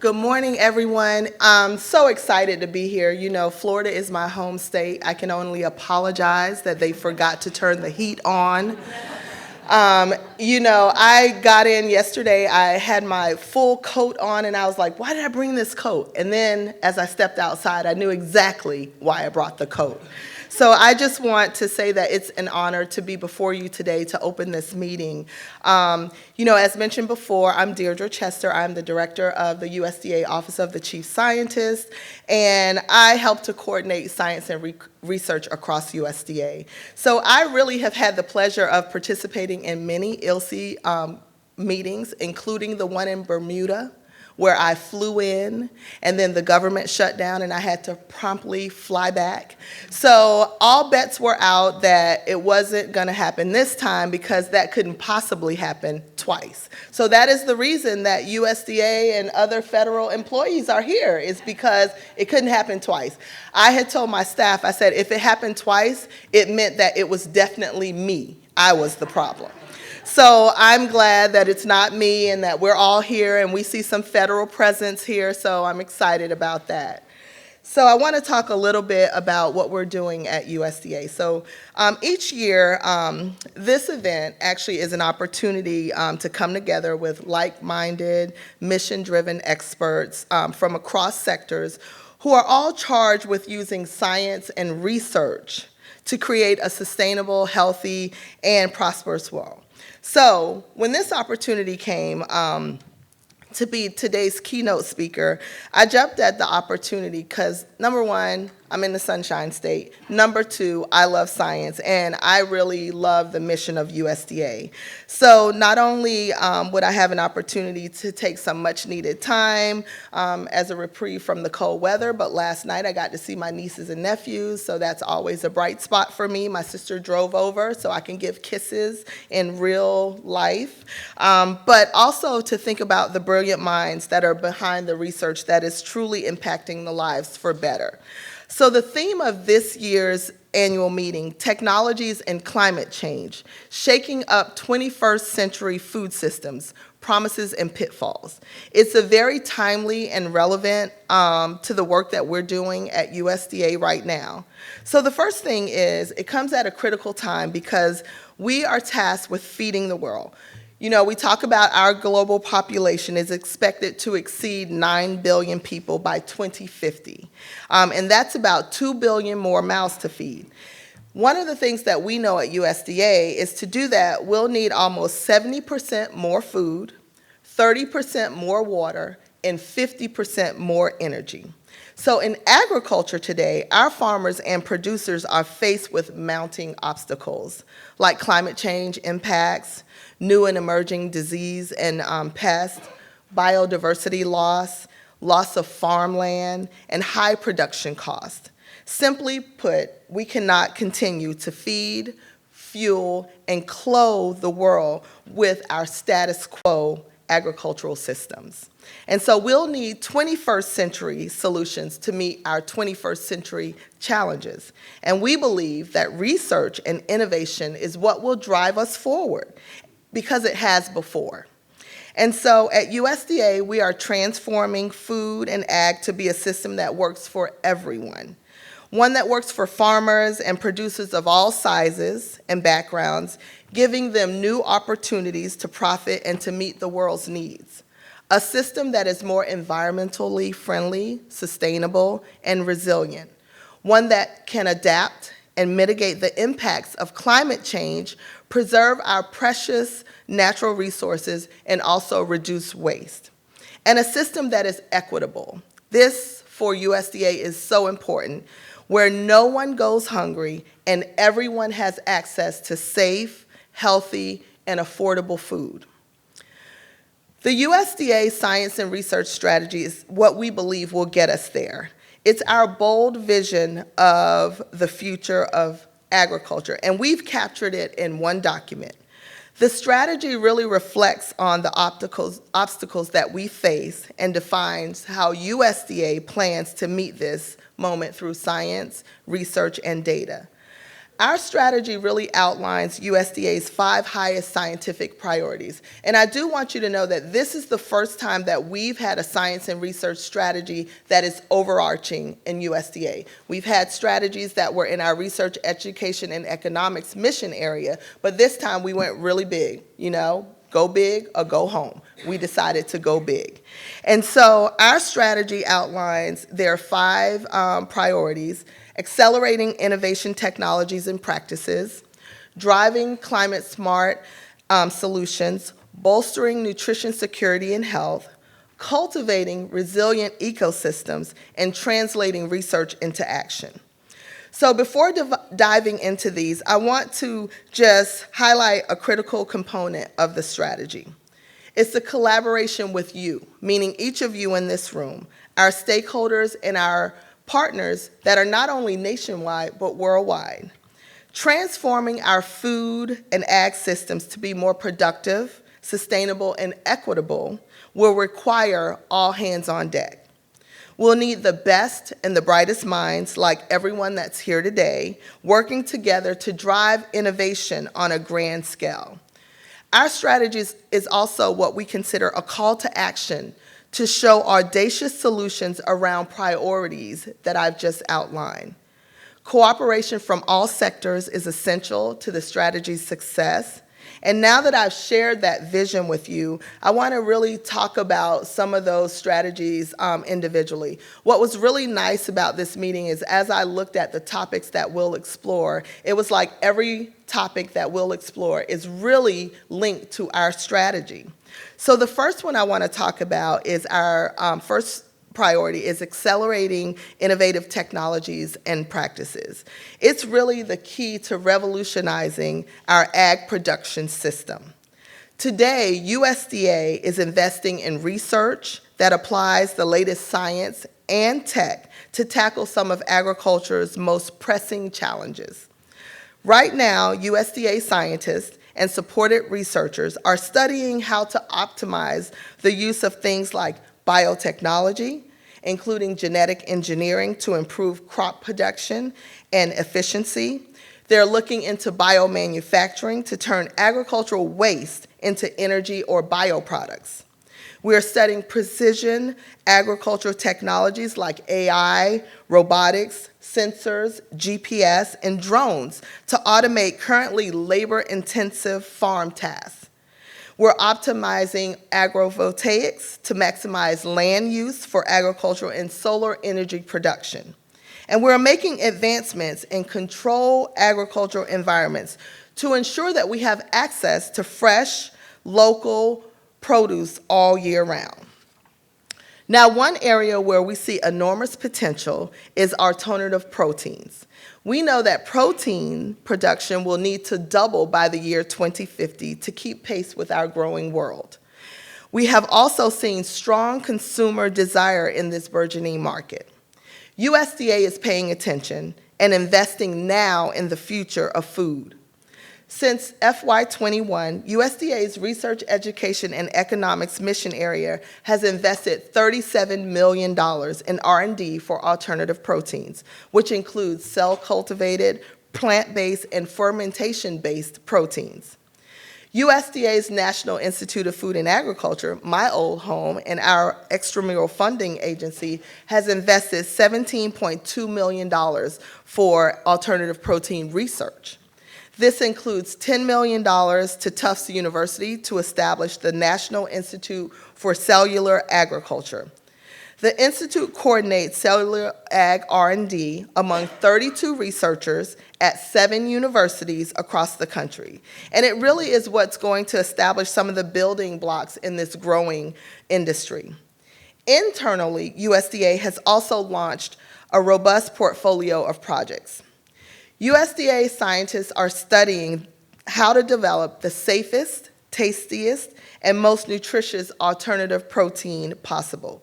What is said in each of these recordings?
Good morning, everyone. I'm so excited to be here. You know, Florida is my home state. I can only apologize that they forgot to turn the heat on. I got in yesterday, I had my full coat on, and I was like, why did I bring this coat? And then as I stepped outside, I knew exactly why I brought the coat. So I just want to say that it's an honor to be before you today to open this meeting. As mentioned before, I'm Deirdra Chester. I'm the director of the USDA Office of the Chief Scientist, and I help to coordinate science and research across USDA. So I really have had the pleasure of participating in many ILSI meetings, including the one in Bermuda, where I flew in, and then the government shut down, and I had to promptly fly back. So all bets were out that it wasn't gonna happen this time because that couldn't possibly happen twice. So that is the reason that USDA and other federal employees are here, is because it couldn't happen twice. I had told my staff, I said, if it happened twice, it meant that it was definitely me. I was the problem. So I'm glad that it's not me and that we're all here, and we see some federal presence here, so I'm excited about that. So I want to talk a little bit about what we're doing at USDA. So each year, this event actually is an opportunity to come together with like-minded, mission-driven experts from across sectors who are all charged with using science and research to create a sustainable, healthy, and prosperous world. So when this opportunity came to be today's keynote speaker, I jumped at the opportunity because, number one, I'm in the Sunshine State. Number two, I love science, and I really love the mission of USDA. So not only would I have an opportunity to take some much-needed time as a reprieve from the cold weather, but last night I got to see my nieces and nephews, so that's always a bright spot for me. My sister drove over so I can give kisses in real life, but also to think about the brilliant minds that are behind the research that is truly impacting the lives for better. So the theme of this year's annual meeting, Technologies and Climate Change, Shaking Up 21st Century Food Systems, Promises and Pitfalls. It's a very timely and relevant to the work that we're doing at USDA right now. So the first thing is, it comes at a critical time because we are tasked with feeding the world. You know, we talk about our global population is expected to exceed 9 billion people by 2050. And that's about 2 billion more mouths to feed. One of the things that we know at USDA is to do that, we'll need almost 70% more food, 30% more water, and 50% more energy. So in agriculture today, our farmers and producers are faced with mounting obstacles like climate change impacts, new and emerging disease and pests, biodiversity loss of farmland, and high production costs. Simply put, we cannot continue to feed, fuel, and clothe the world with our status quo agricultural systems. And so we'll need 21st century solutions to meet our 21st century challenges. And we believe that research and innovation is what will drive us forward, because it has before. And so at USDA, we are transforming food and ag to be a system that works for everyone. One that works for farmers and producers of all sizes and backgrounds, giving them new opportunities to profit and to meet the world's needs. A system that is more environmentally friendly, sustainable, and resilient. One that can adapt and mitigate the impacts of climate change, preserve our precious natural resources, and also reduce waste. And a system that is equitable. This, for USDA, is so important, where no one goes hungry and everyone has access to safe, healthy, and affordable food. The USDA Science and Research Strategy is what we believe will get us there. It's our bold vision of the future of agriculture, and we've captured it in one document. The strategy really reflects on the obstacles that we face and defines how USDA plans to meet this moment through science, research, and data. Our strategy really outlines USDA's 5 highest scientific priorities. And I do want you to know that this is the first time that we've had a science and research strategy that is overarching in USDA. We've had strategies that were in our research, education, and economics mission area, but this time we went really big, go big or go home. We decided to go big. And so our strategy outlines their 5 priorities: accelerating innovation technologies and practices, driving climate-smart solutions, bolstering nutrition security and health, cultivating resilient ecosystems, and translating research into action. So before diving into these, I want to just highlight a critical component of the strategy. It's the collaboration with you, meaning each of you in this room, our stakeholders and our partners that are not only nationwide but worldwide. Transforming our food and ag systems to be more productive, sustainable, and equitable will require all hands on deck. We'll need the best and the brightest minds, like everyone that's here today, working together to drive innovation on a grand scale. Our strategy is also what we consider a call to action to show audacious solutions around priorities that I've just outlined. Cooperation from all sectors is essential to the strategy's success. And now that I've shared that vision with you, I want to really talk about some of those strategies individually. What was really nice about this meeting is as I looked at the topics that we'll explore, it was like every topic that we'll explore is really linked to our strategy. So the first one I want to talk about is our first priority is accelerating innovative technologies and practices. It's really the key to revolutionizing our ag production system. Today, USDA is investing in research that applies the latest science and tech to tackle some of agriculture's most pressing challenges. Right now, USDA scientists and supported researchers are studying how to optimize the use of things like biotechnology, including genetic engineering to improve crop production and efficiency. They're looking into biomanufacturing to turn agricultural waste into energy or bioproducts. We're studying precision agricultural technologies like AI, robotics, sensors, GPS, and drones to automate currently labor-intensive farm tasks. We're optimizing agrovoltaics to maximize land use for agricultural and solar energy production. And we're making advancements in controlled agricultural environments to ensure that we have access to fresh, local produce all year round. Now, one area where we see enormous potential is alternative proteins. We know that protein production will need to double by the year 2050 to keep pace with our growing world. We have also seen strong consumer desire in this burgeoning market. USDA is paying attention and investing now in the future of food. Since FY21, USDA's Research, Education, and Economics mission area has invested $37 million in R&D for alternative proteins, which includes cell-cultivated, plant-based, and fermentation-based proteins. USDA's National Institute of Food and Agriculture, my old home, and our extramural funding agency has invested $17.2 million for alternative protein research. This includes $10 million to Tufts University to establish the National Institute for Cellular Agriculture. The institute coordinates cellular ag R&D among 32 researchers at 7 universities across the country. And it really is what's going to establish some of the building blocks in this growing industry. Internally, USDA has also launched a robust portfolio of projects. USDA scientists are studying how to develop the safest, tastiest, and most nutritious alternative protein possible.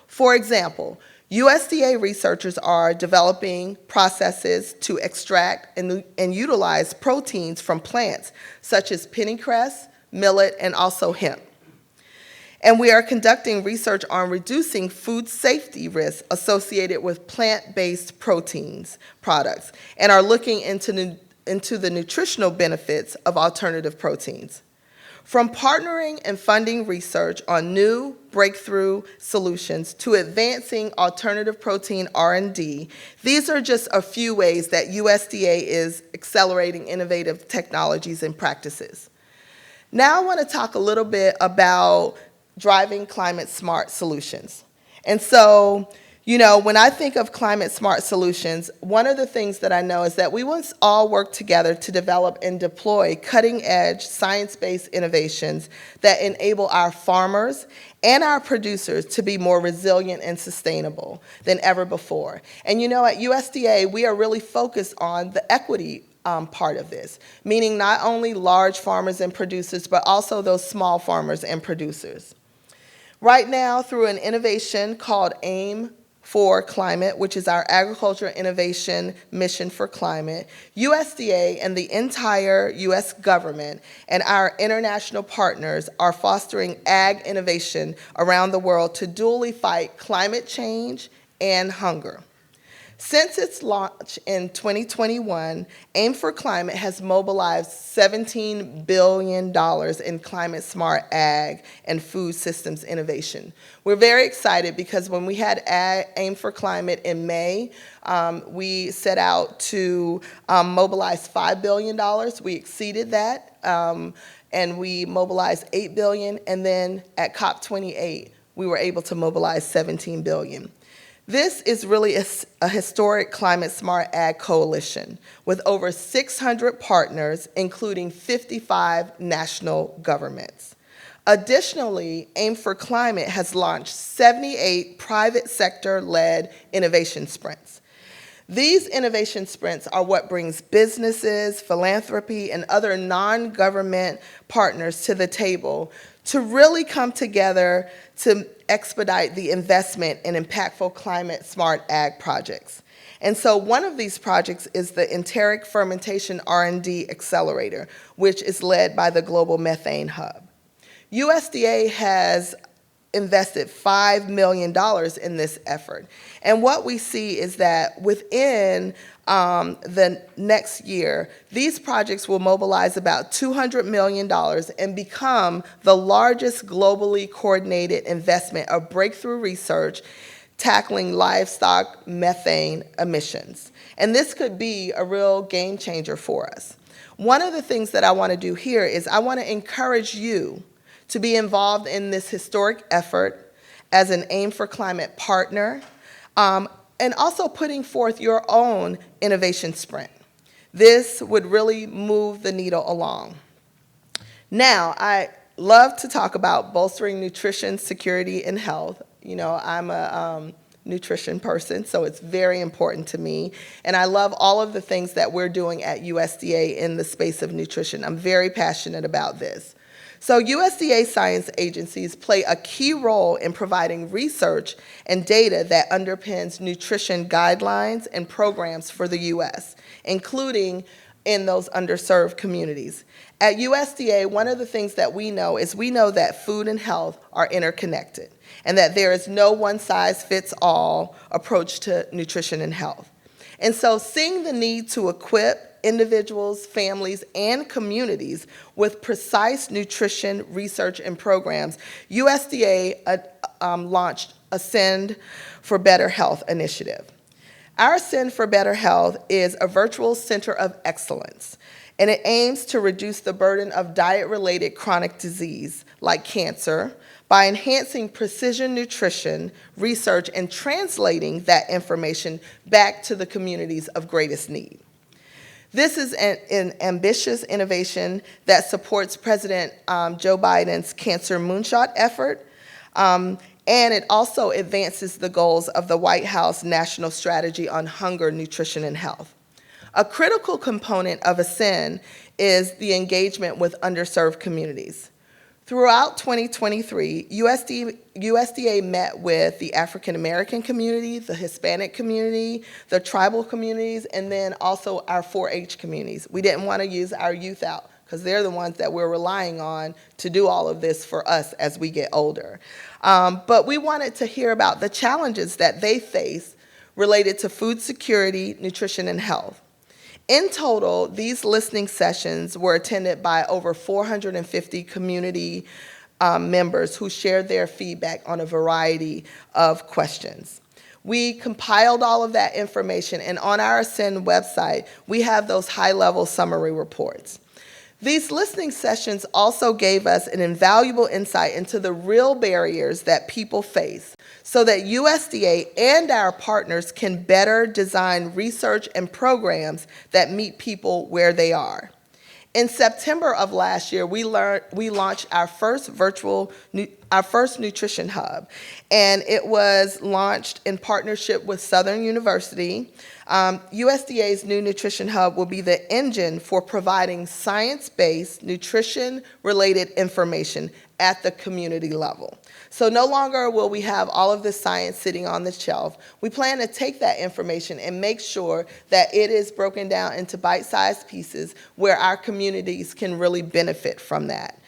For example, USDA researchers are developing processes to extract and utilize proteins from plants, such as pennycress, millet, and also hemp. And we are conducting research on reducing food safety risks associated with plant-based proteins products and are looking into into the nutritional benefits of alternative proteins. From partnering and funding research on new breakthrough solutions to advancing alternative protein R&D, these are just a few ways that USDA is accelerating innovative technologies and practices. Now I want to talk a little bit about driving climate smart solutions. And so, you know, when I think of climate smart solutions, one of the things that I know is that we must all work together to develop and deploy cutting-edge science-based innovations that enable our farmers and our producers to be more resilient and sustainable than ever before. And you know, at USDA, we are really focused on the equity part of this, meaning not only large farmers and producers, but also those small farmers and producers. Right now, through an innovation called AIM for Climate, which is our agriculture innovation mission for climate, USDA and the entire U.S. government and our international partners are fostering ag innovation around the world to dually fight climate change and hunger. Since its launch in 2021, AIM for Climate has mobilized $17 billion in climate smart ag and food systems innovation. We're very excited because when we had AIM for Climate in May, we set out to mobilize $5 billion. We exceeded that, and we mobilized $8 billion, and then at COP28, we were able to mobilize $17 billion. This is really a historic climate smart ag coalition with over 600 partners, including 55 national governments. Additionally, AIM for Climate has launched 78 private sector-led innovation sprints. These innovation sprints are what brings businesses, philanthropy, and other non-government partners to the table to really come together to expedite the investment in impactful climate smart ag projects. And so one of these projects is the enteric fermentation R&D accelerator, which is led by the Global Methane Hub. USDA has invested $5 million in this effort. And what we see is that within the next year, these projects will mobilize about $200 million and become the largest globally coordinated investment of breakthrough research tackling livestock methane emissions. And this could be a real game changer for us. One of the things that I want to do here is I want to encourage you to be involved in this historic effort as an AIM for Climate partner, and also putting forth your own innovation sprint. This would really move the needle along. Now, I love to talk about bolstering nutrition, security, and health. You know, I'm a nutrition person, so it's very important to me. And I love all of the things that we're doing at USDA in the space of nutrition. I'm very passionate about this. So USDA science agencies play a key role in providing research and data that underpins nutrition guidelines and programs for the U.S., including in those underserved communities. At USDA, one of the things that we know is we know that food and health are interconnected and that there is no one-size-fits-all approach to nutrition and health. And so seeing the need to equip individuals, families, and communities with precise nutrition research and programs, USDA launched a Send for Better Health initiative. Our Send for Better Health is a virtual center of excellence, and it aims to reduce the burden of diet-related chronic disease like cancer by enhancing precision nutrition research and translating that information back to the communities of greatest need. This is an ambitious innovation that supports President Joe Biden's Cancer Moonshot effort, and it also advances the goals of the White House National Strategy on Hunger, Nutrition, and Health. A critical component of ASCEND is the engagement with underserved communities. Throughout 2023, USDA met with the African American community, the Hispanic community, the tribal communities, and then also our 4-H communities. We didn't want to use our youth out because they're the ones that we're relying on to do all of this for us as we get older. But we wanted to hear about the challenges that they face related to food security, nutrition, and health. In total, these listening sessions were attended by over 450 community members who shared their feedback on a variety of questions. We compiled all of that information, and on our Ascend website, we have those high-level summary reports. These listening sessions also gave us an invaluable insight into the real barriers that people face so that USDA and our partners can better design research and programs that meet people where they are. In September of last year, we launched our first nutrition hub, and it was launched in partnership with Southern University. USDA's new nutrition hub will be the engine for providing science-based nutrition-related information at the community level. So no longer will we have all of this science sitting on the shelf. We plan to take that information and make sure that it is broken down into bite-sized pieces where our communities can really benefit from that.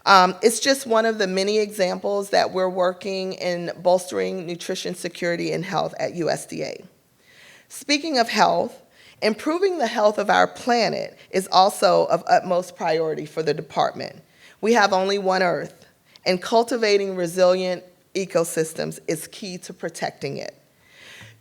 It's just one of the many examples that we're working in bolstering nutrition security and health at USDA. Speaking of health, improving the health of our planet is also of utmost priority for the department. We have only one Earth, and cultivating resilient ecosystems is key to protecting it.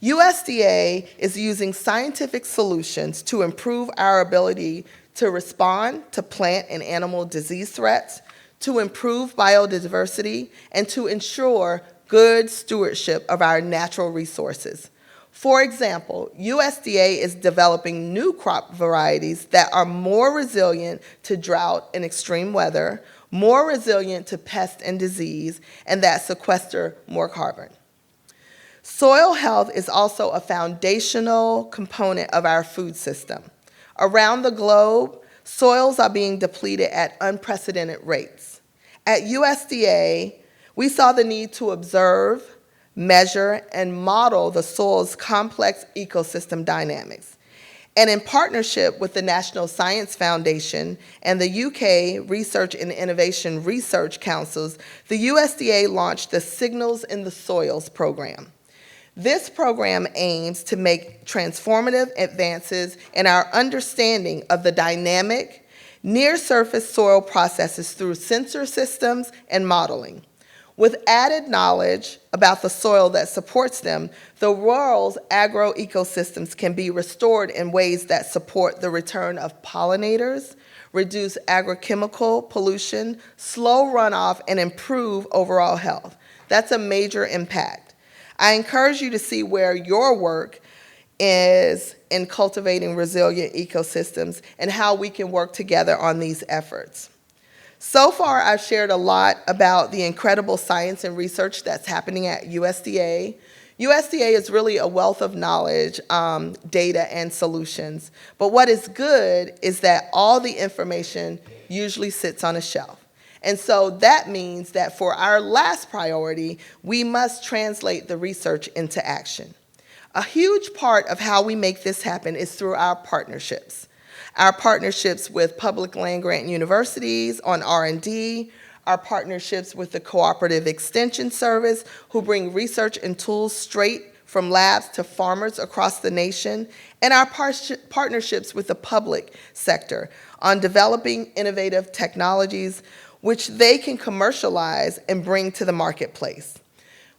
USDA is using scientific solutions to improve our ability to respond to plant and animal disease threats, to improve biodiversity, and to ensure good stewardship of our natural resources. For example, USDA is developing new crop varieties that are more resilient to drought and extreme weather, more resilient to pest and disease, and that sequester more carbon. Soil health is also a foundational component of our food system. Around the globe, soils are being depleted at unprecedented rates. At USDA, we saw the need to observe, measure, and model the soil's complex ecosystem dynamics. And in partnership with the National Science Foundation and the UK Research and Innovation Research Councils, the USDA launched the Signals in the Soils program. This program aims to make transformative advances in our understanding of the dynamic, near-surface soil processes through sensor systems and modeling. With added knowledge about the soil that supports them, the world's agroecosystems can be restored in ways that support the return of pollinators, reduce agrochemical pollution, slow runoff, and improve overall health. That's a major impact. I encourage you to see where your work is in cultivating resilient ecosystems and how we can work together on these efforts. So far, I've shared a lot about the incredible science and research that's happening at USDA. USDA is really a wealth of knowledge, data, and solutions. But what is good is that all the information usually sits on a shelf. And so that means that for our last priority, we must translate the research into action. A huge part of how we make this happen is through our partnerships. Our partnerships with public land-grant universities on R&D, our partnerships with the Cooperative Extension Service, who bring research and tools straight from labs to farmers across the nation, and our partnerships with the public sector on developing innovative technologies which they can commercialize and bring to the marketplace.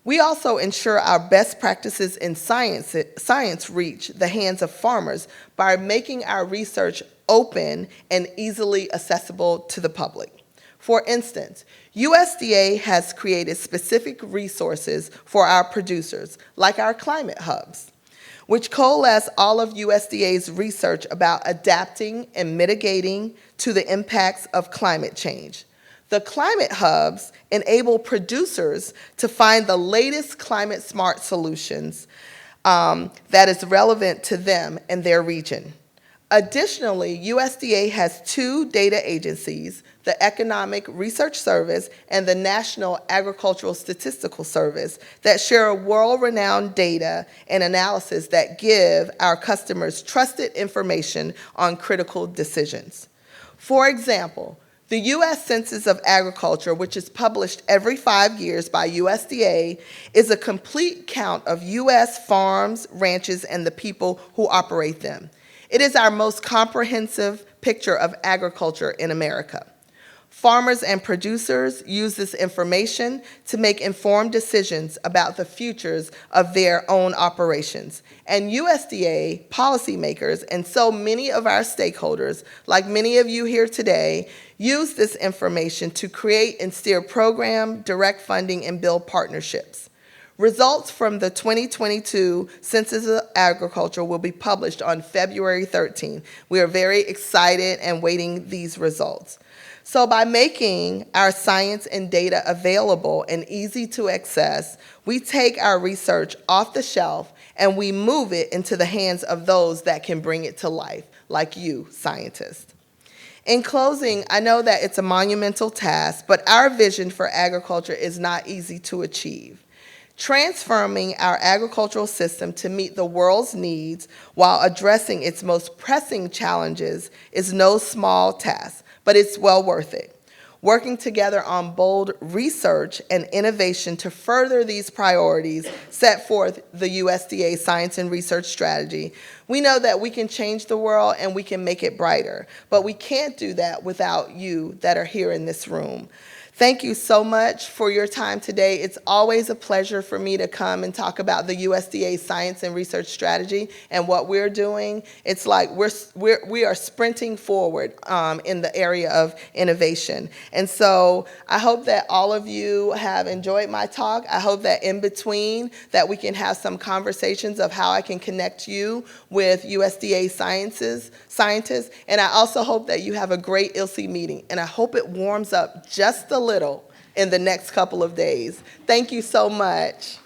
We also ensure our best practices in science reach the hands of farmers by making our research open and easily accessible to the public. For instance, USDA has created specific resources for our producers, like our climate hubs, which coalesce all of USDA's research about adapting and mitigating to the impacts of climate change. The climate hubs enable producers to find the latest climate-smart solutions that is relevant to them and their region. Additionally, USDA has two data agencies, the Economic Research Service and the National Agricultural Statistical Service, that share world-renowned data and analysis that give our customers trusted information on critical decisions. For example, the U.S. Census of Agriculture, which is published every 5 years by USDA, is a complete count of U.S. farms, ranches, and the people who operate them. It is our most comprehensive picture of agriculture in America. Farmers and producers use this information to make informed decisions about the futures of their own operations. And USDA policymakers and so many of our stakeholders, like many of you here today, use this information to create and steer program, direct funding, and build partnerships. Results from the 2022 Census of Agriculture will be published on February 13th. We are very excited and waiting these results. So by making our science and data available and easy to access, we take our research off the shelf and we move it into the hands of those that can bring it to life, like you, scientists. In closing, I know that it's a monumental task, but our vision for agriculture is not easy to achieve. Transforming our agricultural system to meet the world's needs while addressing its most pressing challenges is no small task, but it's well worth it. Working together on bold research and innovation to further these priorities set forth the USDA Science and Research Strategy, we know that we can change the world and we can make it brighter, but we can't do that without you that are here in this room. Thank you so much for your time today. It's always a pleasure for me to come and talk about the USDA Science and Research Strategy and what we're doing. It's like we are sprinting forward in the area of innovation. And so I hope that all of you have enjoyed my talk. I hope that in between that we can have some conversations of how I can connect you with USDA scientists. And I also hope that you have a great ILSI meeting. And I hope it warms up just a little in the next couple of days. Thank you so much.